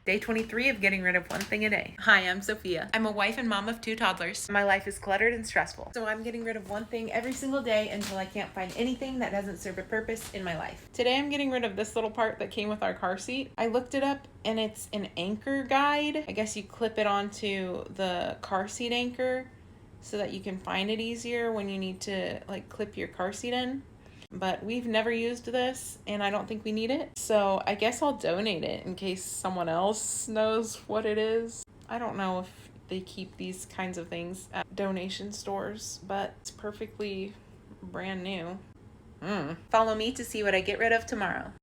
Day 23 of getting rid of one thing a day. Hi, I'm Sophia. I'm a wife and mom of 2 toddlers. My life is cluttered and stressful. So I'm getting rid of one thing every single day until I can't find anything that doesn't serve a purpose in my life. Today I'm getting rid of this little part that came with our car seat. I looked it up and it's an anchor guide. I guess you clip it onto the car seat anchor so that you can find it easier when you need to like clip your car seat in. But we've never used this and I don't think we need it. So I guess I'll donate it in case someone else knows what it is. I don't know if they keep these kinds of things at donation stores, but it's perfectly brand new. Follow me to see what I get rid of tomorrow.